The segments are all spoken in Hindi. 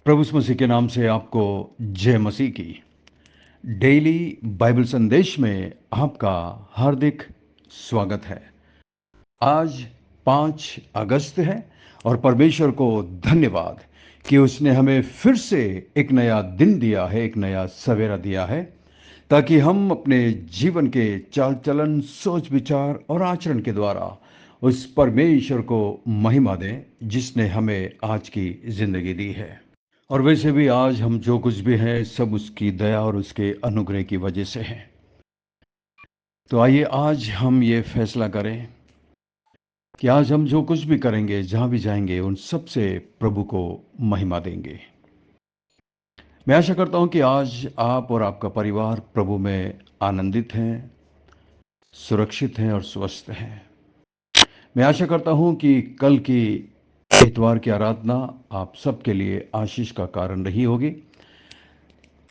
प्रभु यीशु मसीह के नाम से आपको जय मसीह की। डेली बाइबल संदेश में आपका हार्दिक स्वागत है। आज 5 अगस्त है और परमेश्वर को धन्यवाद कि उसने हमें फिर से एक नया दिन दिया है, एक नया सवेरा दिया है, ताकि हम अपने जीवन के चाल चलन, सोच विचार और आचरण के द्वारा उस परमेश्वर को महिमा दें जिसने हमें आज की जिंदगी दी है। और वैसे भी आज हम जो कुछ भी हैं सब उसकी दया और उसके अनुग्रह की वजह से है। तो आइए आज हम ये फैसला करें कि आज हम जो कुछ भी करेंगे, जहां भी जाएंगे, उन सब से प्रभु को महिमा देंगे। मैं आशा करता हूं कि आज आप और आपका परिवार प्रभु में आनंदित हैं, सुरक्षित हैं और स्वस्थ हैं। मैं आशा करता हूं कि कल की इतवार की आराधना आप सबके लिए आशीष का कारण रही होगी।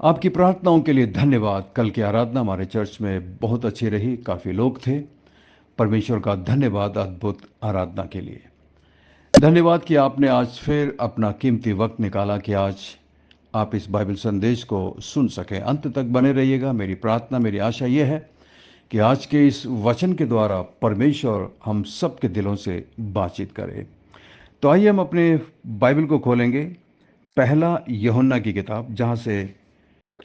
आपकी प्रार्थनाओं के लिए धन्यवाद। कल की आराधना हमारे चर्च में बहुत अच्छी रही, काफ़ी लोग थे। परमेश्वर का धन्यवाद अद्भुत आराधना के लिए। धन्यवाद कि आपने आज फिर अपना कीमती वक्त निकाला कि आज आप इस बाइबल संदेश को सुन सकें। अंत तक बने रहिएगा। मेरी प्रार्थना, मेरी आशा यह है कि आज के इस वचन के द्वारा परमेश्वर हम सबके दिलों से बातचीत करे। तो आइए हम अपने बाइबल को खोलेंगे, पहला यूहन्ना की किताब, जहाँ से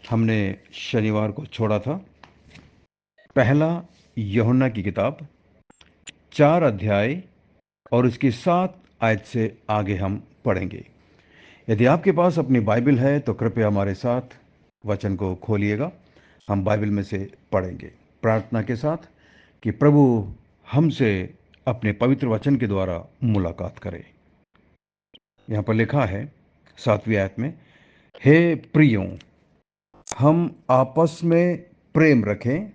हमने शनिवार को छोड़ा था। पहला यूहन्ना की किताब 4 अध्याय और उसकी 7 आयत से आगे हम पढ़ेंगे। यदि आपके पास अपनी बाइबल है तो कृपया हमारे साथ वचन को खोलिएगा। हम बाइबल में से पढ़ेंगे प्रार्थना के साथ कि प्रभु हमसे अपने पवित्र वचन के द्वारा मुलाकात करे। यहाँ पर लिखा है 7वीं आयत में, हे प्रियों, हम आपस में प्रेम रखें,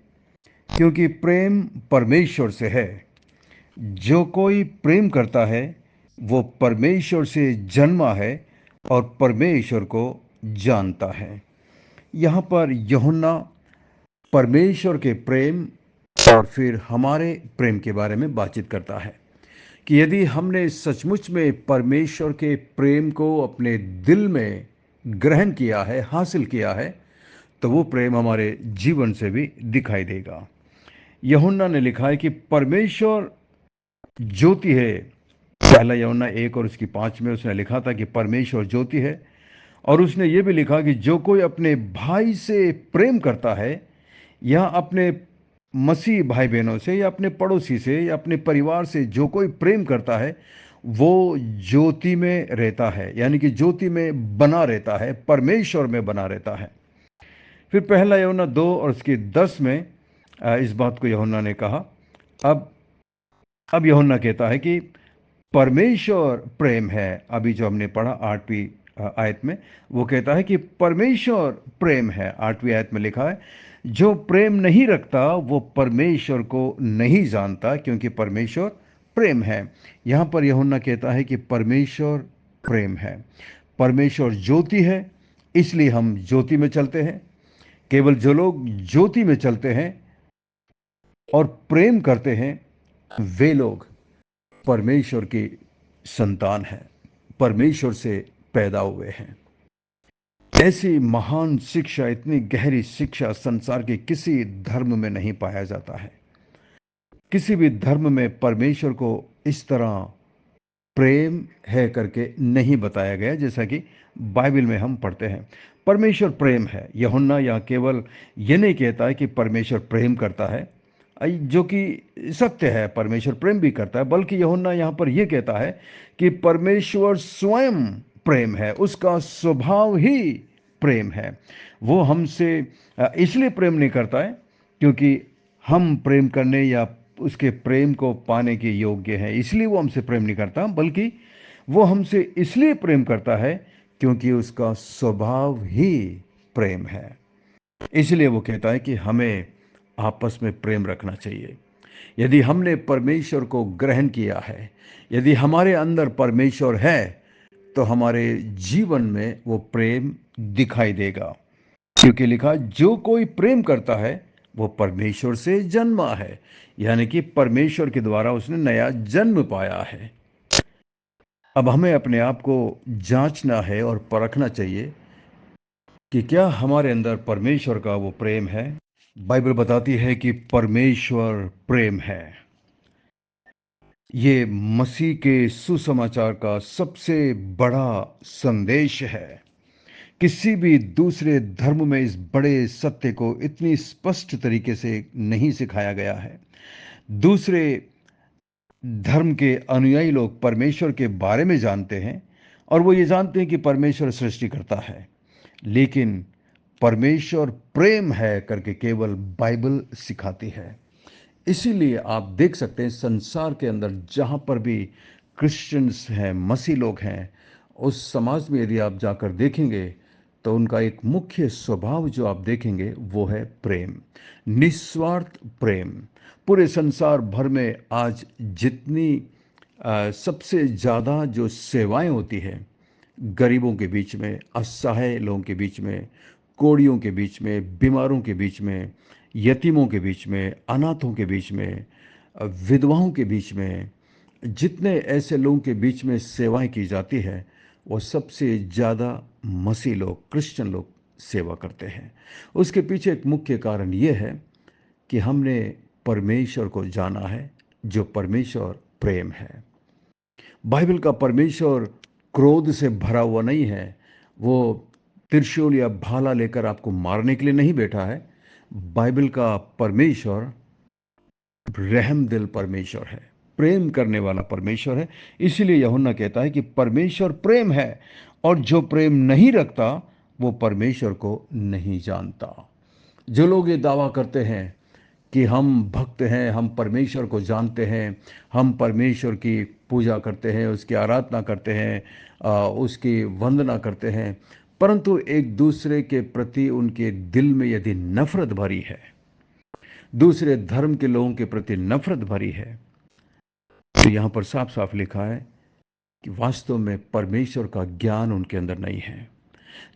क्योंकि प्रेम परमेश्वर से है। जो कोई प्रेम करता है वो परमेश्वर से जन्मा है और परमेश्वर को जानता है। यहाँ पर यूहन्ना परमेश्वर के प्रेम और फिर हमारे प्रेम के बारे में बातचीत करता है कि यदि हमने सचमुच में परमेश्वर के प्रेम को अपने दिल में ग्रहण किया है, हासिल किया है, तो वो प्रेम हमारे जीवन से भी दिखाई देगा। यूहन्ना ने लिखा है कि परमेश्वर ज्योति है। पहला यूहन्ना 1 और उसकी 5 में उसने लिखा था कि परमेश्वर ज्योति है। और उसने ये भी लिखा कि जो कोई अपने भाई से प्रेम करता है, या अपने मसीह भाई बहनों से, या अपने पड़ोसी से, या अपने परिवार से जो कोई प्रेम करता है, वो ज्योति में रहता है, यानी कि ज्योति में बना रहता है, परमेश्वर में बना रहता है। फिर पहला यूहन्ना 2 और उसकी 10 में इस बात को यूहन्ना ने कहा। अब यूहन्ना कहता है कि परमेश्वर प्रेम है। अभी जो हमने पढ़ा 8वीं आयत में, वो कहता है कि परमेश्वर प्रेम है। 8वीं आयत में लिखा है, जो प्रेम नहीं रखता वो परमेश्वर को नहीं जानता, क्योंकि परमेश्वर प्रेम है। यहाँ पर यूहन्ना कहता है कि परमेश्वर प्रेम है। परमेश्वर ज्योति है, इसलिए हम ज्योति में चलते हैं। केवल जो लोग ज्योति में चलते हैं और प्रेम करते हैं, वे लोग परमेश्वर की संतान है, परमेश्वर से पैदा हुए हैं। ऐसी महान शिक्षा, इतनी गहरी शिक्षा संसार के किसी धर्म में नहीं पाया जाता है। किसी भी धर्म में परमेश्वर को इस तरह प्रेम है करके नहीं बताया गया, जैसा कि बाइबल में हम पढ़ते हैं। परमेश्वर प्रेम है। यूहन्ना यहाँ केवल ये नहीं कहता है कि परमेश्वर प्रेम करता है, जो कि सत्य है, परमेश्वर प्रेम भी करता है, बल्कि यूहन्ना यहाँ पर यह कहता है कि परमेश्वर स्वयं प्रेम है, उसका स्वभाव ही प्रेम है। वो हमसे इसलिए प्रेम नहीं करता है क्योंकि हम प्रेम करने या उसके प्रेम को पाने के योग्य हैं, इसलिए वो हमसे प्रेम नहीं करता, बल्कि वो हमसे इसलिए प्रेम करता है क्योंकि उसका स्वभाव ही प्रेम है। इसलिए वो कहता है कि हमें आपस में प्रेम रखना चाहिए। यदि हमने परमेश्वर को ग्रहण किया है, यदि हमारे अंदर परमेश्वर है, तो हमारे जीवन में वो प्रेम दिखाई देगा, क्योंकि लिखा, जो कोई प्रेम करता है वो परमेश्वर से जन्मा है, यानी कि परमेश्वर के द्वारा उसने नया जन्म पाया है। अब हमें अपने आप को जांचना है और परखना चाहिए कि क्या हमारे अंदर परमेश्वर का वो प्रेम है। बाइबल बताती है कि परमेश्वर प्रेम है। ये मसीह के सुसमाचार का सबसे बड़ा संदेश है। किसी भी दूसरे धर्म में इस बड़े सत्य को इतनी स्पष्ट तरीके से नहीं सिखाया गया है। दूसरे धर्म के अनुयायी लोग परमेश्वर के बारे में जानते हैं और वो ये जानते हैं कि परमेश्वर सृष्टि करता है, लेकिन परमेश्वर प्रेम है करके केवल बाइबल सिखाती है। इसीलिए आप देख सकते हैं संसार के अंदर जहां पर भी क्रिश्चियंस हैं, मसीह लोग हैं, उस समाज में यदि आप जाकर देखेंगे तो उनका एक मुख्य स्वभाव जो आप देखेंगे वो है प्रेम, निस्वार्थ प्रेम। पूरे संसार भर में आज जितनी सबसे ज़्यादा जो सेवाएं होती हैं गरीबों के बीच में, असहाय लोगों के बीच में, कोड़ियों के बीच में, बीमारों के बीच में, यतीमों के बीच में, अनाथों के बीच में, विधवाओं के बीच में, जितने ऐसे लोगों के बीच में सेवाएं की जाती है, वो सबसे ज़्यादा मसीह लोग, क्रिश्चियन लोग सेवा करते हैं। उसके पीछे एक मुख्य कारण ये है कि हमने परमेश्वर को जाना है, जो परमेश्वर प्रेम है। बाइबल का परमेश्वर क्रोध से भरा हुआ नहीं है। वो त्रिशूल या भाला लेकर आपको मारने के लिए नहीं बैठा है। बाइबल का परमेश्वर रहम दिल परमेश्वर है, प्रेम करने वाला परमेश्वर है। इसीलिए यूहन्ना कहता है कि परमेश्वर प्रेम है और जो प्रेम नहीं रखता वो परमेश्वर को नहीं जानता। जो लोग ये दावा करते हैं कि हम भक्त हैं, हम परमेश्वर को जानते हैं, हम परमेश्वर की पूजा करते हैं, उसकी आराधना करते हैं, उसकी वंदना करते हैं, परंतु एक दूसरे के प्रति उनके दिल में यदि नफरत भरी है, दूसरे धर्म के लोगों के प्रति नफरत भरी है, तो यहां पर साफ साफ लिखा है कि वास्तव में परमेश्वर का ज्ञान उनके अंदर नहीं है।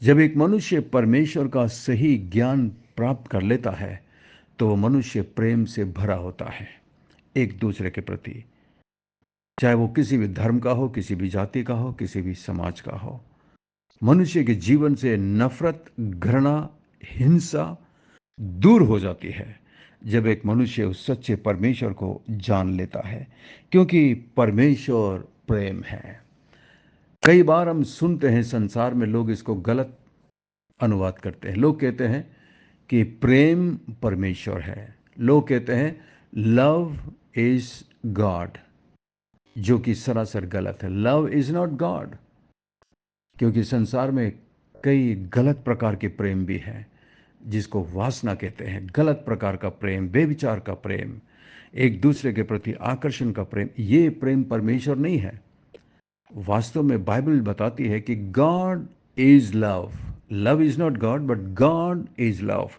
जब एक मनुष्य परमेश्वर का सही ज्ञान प्राप्त कर लेता है तो वो मनुष्य प्रेम से भरा होता है एक दूसरे के प्रति, चाहे वो किसी भी धर्म का हो, किसी भी जाति का हो, किसी भी समाज का हो। मनुष्य के जीवन से नफरत, घृणा, हिंसा दूर हो जाती है जब एक मनुष्य उस सच्चे परमेश्वर को जान लेता है, क्योंकि परमेश्वर प्रेम है। कई बार हम सुनते हैं संसार में लोग इसको गलत अनुवाद करते हैं। लोग कहते हैं कि प्रेम परमेश्वर है। लोग कहते हैं लव इज गॉड, जो कि सरासर गलत है। लव इज नॉट गॉड, क्योंकि संसार में कई गलत प्रकार के प्रेम भी हैं जिसको वासना कहते हैं। गलत प्रकार का प्रेम, बेविचार का प्रेम, एक दूसरे के प्रति आकर्षण का प्रेम, ये प्रेम परमेश्वर नहीं है। वास्तव में बाइबल बताती है कि God is love. Love is not God but God is love.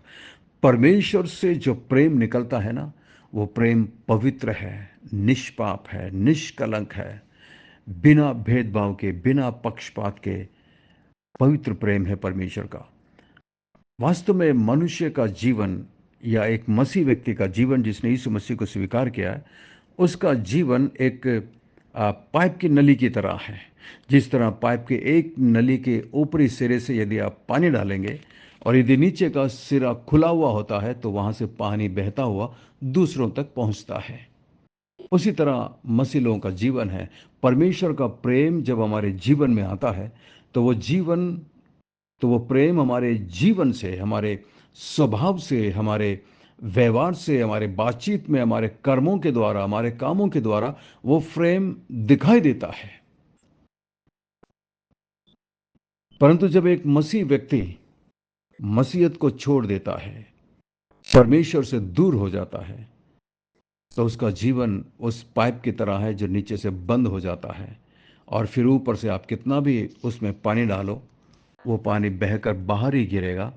परमेश्वर से जो प्रेम निकलता है ना, वो प्रेम पवित्र है, निष्पाप है, निष्कलंक है, बिना भेदभाव के, बिना पक्षपात के पवित्र प्रेम है परमेश्वर का। वास्तव में मनुष्य का जीवन या एक मसीह व्यक्ति का जीवन जिसने यीशु मसीह को स्वीकार किया है, उसका जीवन एक पाइप की नली की तरह है। जिस तरह पाइप के एक नली के ऊपरी सिरे से यदि आप पानी डालेंगे और यदि नीचे का सिरा खुला हुआ होता है तो वहां से पानी बहता हुआ दूसरों तक पहुंचता है। उसी तरह मसीह लोगों का जीवन है। परमेश्वर का प्रेम जब हमारे जीवन में आता है तो वो प्रेम हमारे जीवन से, हमारे स्वभाव से, हमारे व्यवहार से, हमारे बातचीत में, हमारे कर्मों के द्वारा, हमारे कामों के द्वारा वो प्रेम दिखाई देता है। परंतु जब एक मसीह व्यक्ति मसीहत को छोड़ देता है, परमेश्वर से दूर हो जाता है, तो उसका जीवन उस पाइप की तरह है जो नीचे से बंद हो जाता है और फिर ऊपर से आप कितना भी उसमें पानी डालो, वो पानी बहकर बाहर ही गिरेगा,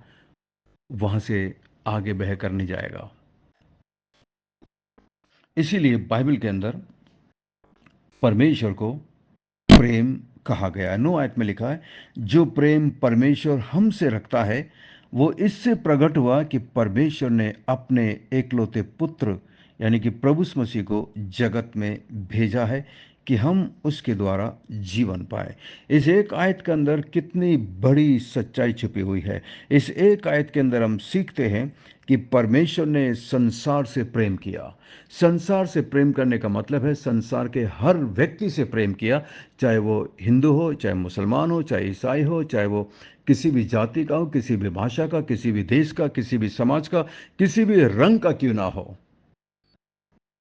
वहां से आगे बहकर नहीं जाएगा। इसीलिए बाइबल के अंदर परमेश्वर को प्रेम कहा गया है। 9 आयत में लिखा है, जो प्रेम परमेश्वर हमसे रखता है वो इससे प्रकट हुआ कि परमेश्वर ने अपने एकलौते पुत्र यानी कि प्रभु यीशु मसीह को जगत में भेजा है कि हम उसके द्वारा जीवन पाए। इस एक आयत के अंदर कितनी बड़ी सच्चाई छुपी हुई है। इस एक आयत के अंदर हम सीखते हैं कि परमेश्वर ने संसार से प्रेम किया। संसार से प्रेम करने का मतलब है संसार के हर व्यक्ति से प्रेम किया, चाहे वो हिंदू हो, चाहे मुसलमान हो, चाहे ईसाई हो, चाहे वो किसी भी जाति का हो, किसी भी भाषा का, किसी भी देश का, किसी भी समाज का, किसी भी रंग का क्यों ना हो।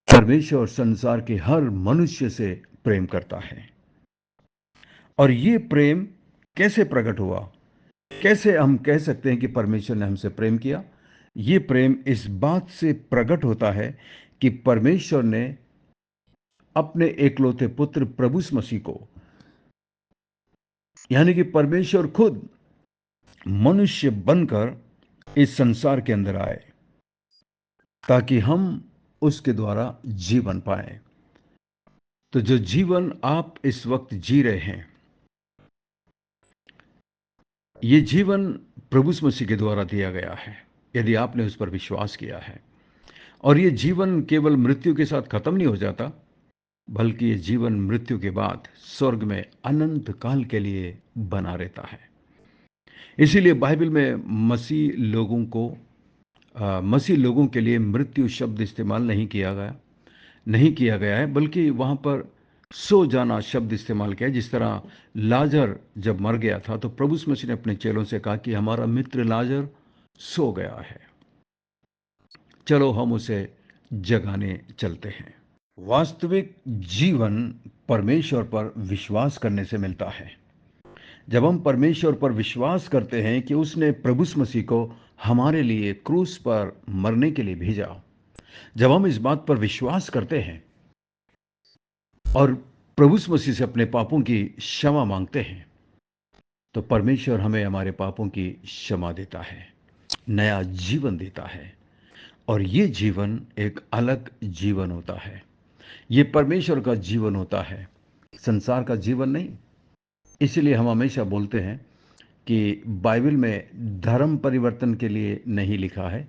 परमेश्वर संसार के हर मनुष्य से प्रेम करता है। और ये प्रेम कैसे प्रकट हुआ? कैसे हम कह सकते हैं कि परमेश्वर ने हमसे प्रेम किया? ये प्रेम इस बात से प्रकट होता है कि परमेश्वर ने अपने एकलौते पुत्र प्रभु यीशु मसीह को, यानी कि परमेश्वर खुद मनुष्य बनकर इस संसार के अंदर आए ताकि हम उसके द्वारा जीवन पाए। तो जो जीवन आप इस वक्त जी रहे हैं, ये जीवन प्रभु यीशु मसीह के द्वारा दिया गया है, यदि आपने उस पर विश्वास किया है। और ये जीवन केवल मृत्यु के साथ खत्म नहीं हो जाता, बल्कि ये जीवन मृत्यु के बाद स्वर्ग में अनंत काल के लिए बना रहता है। इसीलिए बाइबल में मसीह लोगों के लिए मृत्यु शब्द इस्तेमाल नहीं किया गया है, बल्कि वहां पर सो जाना शब्द इस्तेमाल किया है। जिस तरह लाजर जब मर गया था तो प्रभु यीशु मसीह ने अपने चेलों से कहा कि हमारा मित्र लाजर सो गया है, चलो हम उसे जगाने चलते हैं। वास्तविक जीवन परमेश्वर पर विश्वास करने से मिलता है। जब हम परमेश्वर पर विश्वास करते हैं कि उसने प्रभु यीशु मसीह को हमारे लिए क्रूस पर मरने के लिए भेजा, जब हम इस बात पर विश्वास करते हैं और प्रभु यीशु मसीह से अपने पापों की क्षमा मांगते हैं, तो परमेश्वर हमें हमारे पापों की क्षमा देता है, नया जीवन देता है। और ये जीवन एक अलग जीवन होता है। ये परमेश्वर का जीवन होता है, संसार का जीवन नहीं। इसलिए हम हमेशा बोलते हैं कि बाइबल में धर्म परिवर्तन के लिए नहीं लिखा है,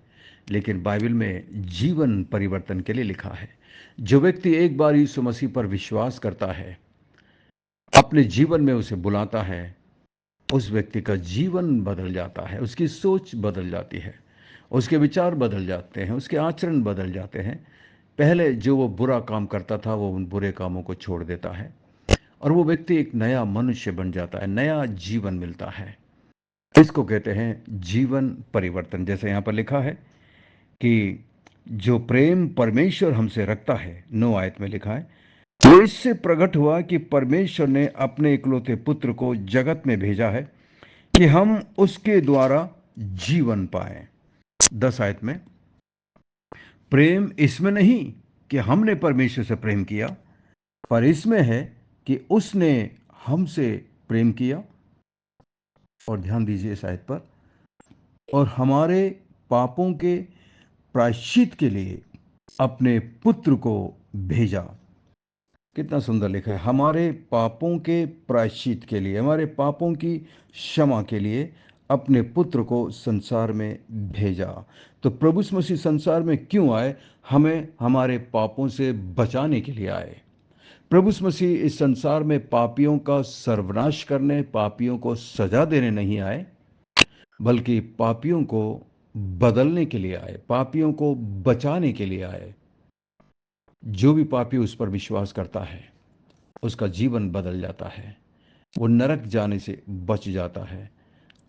लेकिन बाइबल में जीवन परिवर्तन के लिए लिखा है। जो व्यक्ति एक बार यीशु मसीह पर विश्वास करता है, अपने जीवन में उसे बुलाता है, उस व्यक्ति का जीवन बदल जाता है, उसकी सोच बदल जाती है, उसके विचार बदल जाते हैं, उसके आचरण बदल जाते हैं। पहले जो वो बुरा काम करता था, वो उन बुरे कामों को छोड़ देता है और वो व्यक्ति एक नया मनुष्य बन जाता है, नया जीवन मिलता है। इसको कहते हैं जीवन परिवर्तन। जैसे यहाँ पर लिखा है कि जो प्रेम परमेश्वर हमसे रखता है, 9 आयत में लिखा है, तो इससे प्रकट हुआ कि परमेश्वर ने अपने इकलौते पुत्र को जगत में भेजा है कि हम उसके द्वारा जीवन पाए। 10 आयत में प्रेम इसमें नहीं कि हमने परमेश्वर से प्रेम किया, पर इसमें है कि उसने हमसे प्रेम किया। और ध्यान दीजिए इस आयत पर, और हमारे पापों के प्रायश्चित के लिए अपने पुत्र को भेजा। कितना सुंदर लिखा है, हमारे पापों के प्रायश्चित के लिए, हमारे पापों की क्षमा के लिए अपने पुत्र को संसार में भेजा। तो प्रभु यीशु मसीह संसार में क्यों आए? हमें हमारे पापों से बचाने के लिए आए। प्रभु यीशु मसीह इस संसार में पापियों का सर्वनाश करने, पापियों को सजा देने नहीं आए, बल्कि पापियों को बदलने के लिए आए, पापियों को बचाने के लिए आए। जो भी पापी उस पर विश्वास करता है, उसका जीवन बदल जाता है, वो नरक जाने से बच जाता है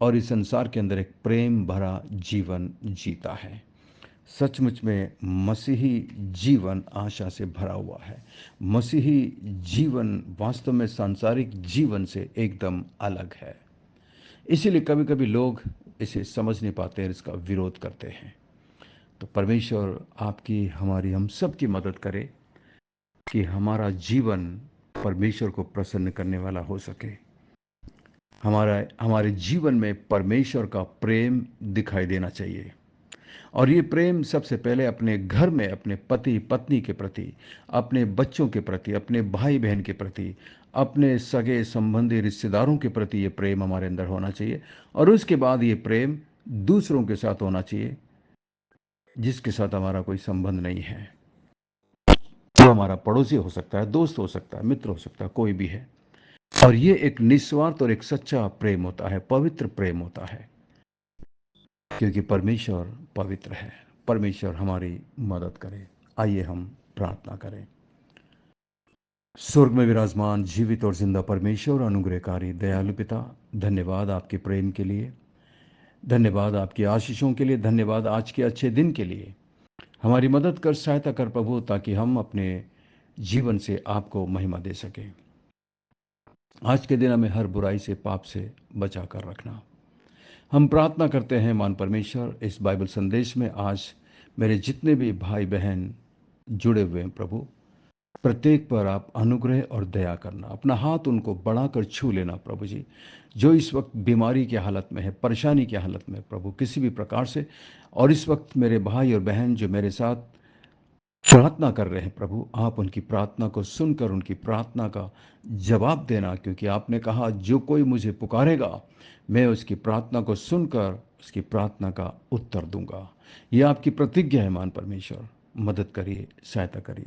और इस संसार के अंदर एक प्रेम भरा जीवन जीता है। सचमुच में मसीही जीवन आशा से भरा हुआ है। मसीही जीवन वास्तव में सांसारिक जीवन से एकदम अलग है। इसीलिए कभी कभी लोग इसे समझ नहीं पाते हैं, इसका विरोध करते हैं। तो परमेश्वर आपकी, हमारी, हम सब की मदद करे कि हमारा जीवन परमेश्वर को प्रसन्न करने वाला हो सके। हमारे जीवन में परमेश्वर का प्रेम दिखाई देना चाहिए। और ये प्रेम सबसे पहले अपने घर में अपने पति पत्नी के प्रति, अपने बच्चों के प्रति, अपने भाई बहन के प्रति, अपने सगे संबंधी रिश्तेदारों के प्रति ये प्रेम हमारे अंदर होना चाहिए। और उसके बाद ये प्रेम दूसरों के साथ होना चाहिए जिसके साथ हमारा कोई संबंध नहीं है। वो हमारा पड़ोसी हो सकता है, दोस्त हो सकता है, मित्र हो सकता है, कोई भी है। और ये एक निस्वार्थ और एक सच्चा प्रेम होता है, पवित्र प्रेम होता है, क्योंकि परमेश्वर पवित्र है। परमेश्वर हमारी मदद करे। आइए हम प्रार्थना करें। स्वर्ग में विराजमान जीवित और जिंदा परमेश्वर, अनुग्रहकारी दयालु पिता, धन्यवाद आपके प्रेम के लिए, धन्यवाद आपकी आशीषों के लिए, धन्यवाद आज के अच्छे दिन के लिए। हमारी मदद कर, सहायता कर प्रभु, ताकि हम अपने जीवन से आपको महिमा दे सकें। आज के दिन हमें हर बुराई से, पाप से बचा कर रखना। हम प्रार्थना करते हैं मान परमेश्वर, इस बाइबल संदेश में आज मेरे जितने भी भाई बहन जुड़े हुए हैं प्रभु, प्रत्येक पर आप अनुग्रह और दया करना, अपना हाथ उनको बढ़ाकर छू लेना प्रभु जी। जो इस वक्त बीमारी की हालत में है, परेशानी की हालत में प्रभु, किसी भी प्रकार से, और इस वक्त मेरे भाई और बहन जो मेरे साथ प्रार्थना कर रहे हैं प्रभु, आप उनकी प्रार्थना को सुनकर उनकी प्रार्थना का जवाब देना, क्योंकि आपने कहा जो कोई मुझे पुकारेगा मैं उसकी प्रार्थना को सुनकर उसकी प्रार्थना का उत्तर दूंगा। ये आपकी प्रतिज्ञा है मान परमेश्वर। मदद करिए, सहायता करिए।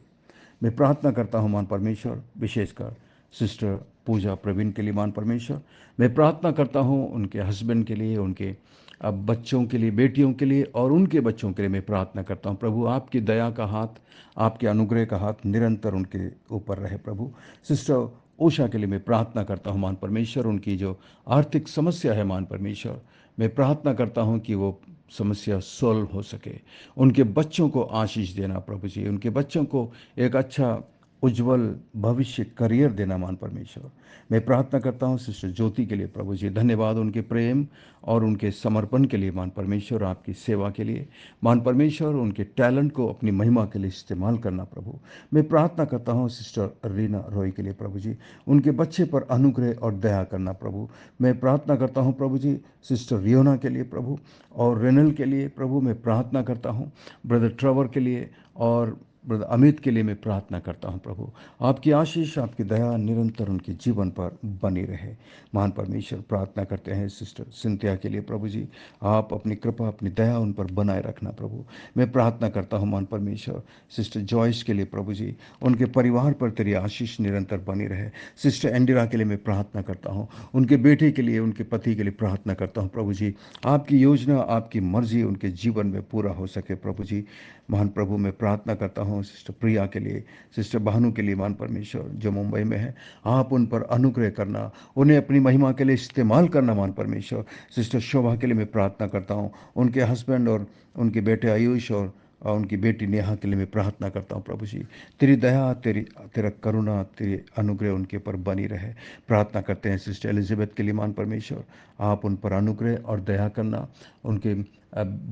मैं प्रार्थना करता हूँ मान परमेश्वर, विशेषकर सिस्टर पूजा प्रवीण के लिए मान परमेश्वर। मैं प्रार्थना करता हूँ उनके हस्बैंड के लिए, उनके अब बच्चों के लिए, बेटियों के लिए और उनके बच्चों के लिए मैं प्रार्थना करता हूँ प्रभु। आपकी दया का हाथ, आपके अनुग्रह का हाथ निरंतर उनके ऊपर रहे प्रभु। सिस्टर उषा के लिए मैं प्रार्थना करता हूँ मान परमेश्वर, उनकी जो आर्थिक समस्या है मान परमेश्वर, मैं प्रार्थना करता हूँ कि वो समस्या सॉल्व हो सके। उनके बच्चों को आशीष देना प्रभु जी, उनके बच्चों को एक अच्छा उज्जवल भविष्य, करियर देना मान परमेश्वर। मैं प्रार्थना करता हूँ सिस्टर ज्योति के लिए प्रभु जी, धन्यवाद उनके प्रेम और उनके समर्पण के लिए मान परमेश्वर, आपकी सेवा के लिए मान परमेश्वर, उनके टैलेंट को अपनी महिमा के लिए इस्तेमाल करना प्रभु। मैं प्रार्थना करता हूँ सिस्टर रीना रॉय के लिए प्रभु जी, उनके बच्चे पर अनुग्रह और दया करना प्रभु। मैं प्रार्थना करता हूँ प्रभु जी सिस्टर रियोना के लिए प्रभु, और रेनल के लिए प्रभु मैं प्रार्थना करता हूँ। ब्रदर ट्रेवर के लिए और ब्रदर अमित के लिए मैं प्रार्थना करता हूं प्रभु। आपकी आशीष, आपकी दया निरंतर उनके जीवन पर बनी रहे महान परमेश्वर। प्रार्थना करते हैं सिस्टर सिंथिया के लिए प्रभु जी, आप अपनी कृपा, अपनी दया उन पर बनाए रखना प्रभु। मैं प्रार्थना करता हूं महान परमेश्वर सिस्टर जॉयस के लिए प्रभु जी, उनके परिवार पर तेरी आशीष निरंतर बनी रहे। सिस्टर एंडिरा के लिए मैं प्रार्थना करता हूं, उनके बेटे के लिए, उनके पति के लिए प्रार्थना करता हूं प्रभु जी। आपकी योजना, आपकी मर्जी उनके जीवन में पूरा हो सके प्रभु जी। महान प्रभु मैं प्रार्थना करता हूँ सिस्टर प्रिया के लिए, सिस्टर भानु के लिए महान परमेश्वर, जो मुंबई में है, आप उन पर अनुग्रह करना, उन्हें अपनी महिमा के लिए इस्तेमाल करना महान परमेश्वर। सिस्टर शोभा के लिए मैं प्रार्थना करता हूँ, उनके हस्बैंड और उनके बेटे आयुष और उनकी बेटी नेहा के लिए मैं प्रार्थना करता हूँ प्रभु जी। तेरी दया, तेरा करुणा, तेरे अनुग्रह उनके ऊपर बनी रहे। प्रार्थना करते हैं सिस्टर एलिजाबेथ के लिए महान परमेश्वर, आप उन पर अनुग्रह और दया करना, उनके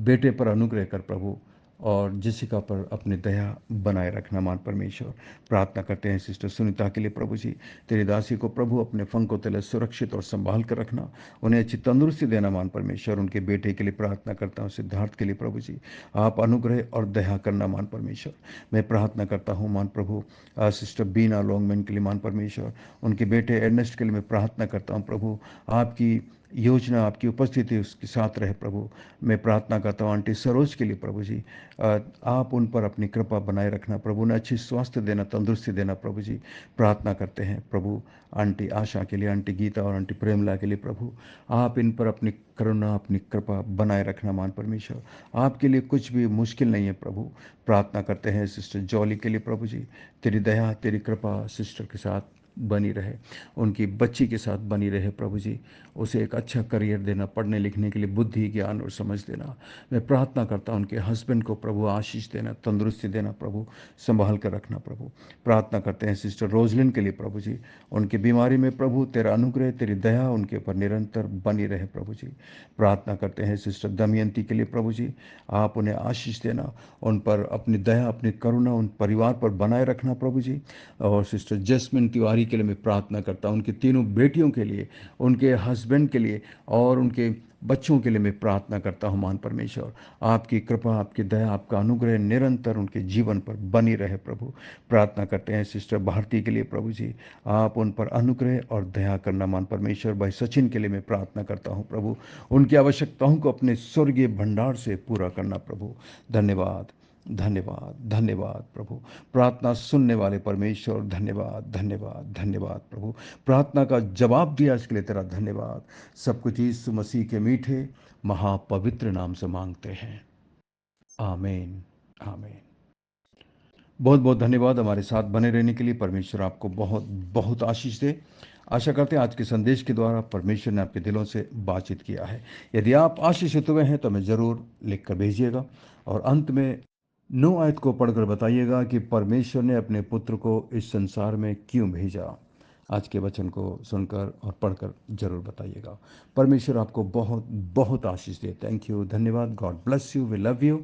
बेटे पर अनुग्रह कर प्रभु, और जेसिका पर अपनी दया बनाए रखना मान परमेश्वर। प्रार्थना करते हैं सिस्टर सुनीता के लिए प्रभु जी, तेरी दासी को प्रभु अपने फंकों तले सुरक्षित और संभाल कर रखना, उन्हें अच्छी तंदुरुस्ती देना मान परमेश्वर। उनके बेटे के लिए प्रार्थना करता हूँ सिद्धार्थ के लिए प्रभु जी, आप अनुग्रह और दया करना मान परमेश्वर। मैं प्रार्थना करता हूँ मान प्रभु सिस्टर बीना लॉन्गमैन के लिए मान परमेश्वर, उनके बेटे एर्नेस्ट के लिए मैं प्रार्थना करता हूँ प्रभु, आपकी योजना, आपकी उपस्थिति उसके साथ रहे प्रभु। मैं प्रार्थना करता हूँ आंटी सरोज के लिए प्रभु जी, आप उन पर अपनी कृपा बनाए रखना प्रभु, उन्हें अच्छी स्वास्थ्य देना, तंदुरुस्ती देना प्रभु जी। प्रार्थना करते हैं प्रभु आंटी आशा के लिए, आंटी गीता और आंटी प्रेमला के लिए प्रभु, आप इन पर अपनी करुणा, अपनी कृपा बनाए रखना मान परमेश्वर। आपके लिए कुछ भी मुश्किल नहीं है प्रभु। प्रार्थना करते हैं सिस्टर जॉली के लिए प्रभु जी, तेरी दया, तेरी कृपा सिस्टर के साथ बनी रहे, उनकी बच्ची के साथ बनी रहे प्रभु जी। उसे एक अच्छा करियर देना, पढ़ने लिखने के लिए बुद्धि, ज्ञान और समझ देना। मैं प्रार्थना करता हूँ उनके हस्बैंड को प्रभु आशीष देना, तंदुरुस्ती देना प्रभु, संभाल कर रखना प्रभु। प्रार्थना करते हैं सिस्टर रोजलिन के लिए प्रभु जी, उनकी बीमारी में प्रभु तेरा अनुग्रह, तेरी दया उनके ऊपर निरंतर बनी रहे प्रभु जी। प्रार्थना करते हैं सिस्टर दमयंती के लिए प्रभु जी, आप उन्हें आशीष देना, उन पर अपनी दया, अपनी करुणा उन परिवार पर बनाए रखना प्रभु जी। और सिस्टर जैस्मिन तिवारी के लिए मैं प्रार्थना करता हूँ, उनकी तीनों बेटियों के लिए, उनके हस्बैंड के लिए और उनके बच्चों के लिए मैं प्रार्थना करता हूँ मान परमेश्वर। आपकी कृपा, आपकी दया, आपका अनुग्रह निरंतर उनके जीवन पर बनी रहे प्रभु। प्रार्थना करते हैं सिस्टर भारती के लिए प्रभु जी, आप उन पर अनुग्रह और दया करना मान परमेश्वर। भाई सचिन के लिए मैं प्रार्थना करता हूँ प्रभु, उनकी आवश्यकताओं को अपने स्वर्गीय भंडार से पूरा करना प्रभु। धन्यवाद, धन्यवाद, धन्यवाद प्रभु। प्रार्थना सुनने वाले परमेश्वर, धन्यवाद, धन्यवाद, धन्यवाद प्रभु। प्रार्थना का जवाब दिया इसके लिए तेरा धन्यवाद। सब कुछ यीशु मसीह के मीठे महापवित्र नाम से मांगते हैं, आमीन, आमीन। बहुत बहुत धन्यवाद हमारे साथ बने रहने के लिए। परमेश्वर आपको बहुत बहुत आशीष दे। आशा करते हैं आज के संदेश के द्वारा परमेश्वर ने आपके दिलों से बातचीत किया है। यदि आप आशीषित हुए हैं तो हमें ज़रूर लिख कर भेजिएगा, और अंत में 9 आयत को पढ़कर बताइएगा कि परमेश्वर ने अपने पुत्र को इस संसार में क्यों भेजा। आज के वचन को सुनकर और पढ़कर जरूर बताइएगा। परमेश्वर आपको बहुत बहुत आशीष दे। थैंक यू, धन्यवाद। God bless you, we love you.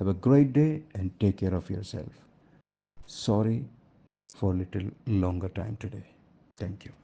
Have a great day and take care of yourself. Sorry for a little longer time today. Thank you.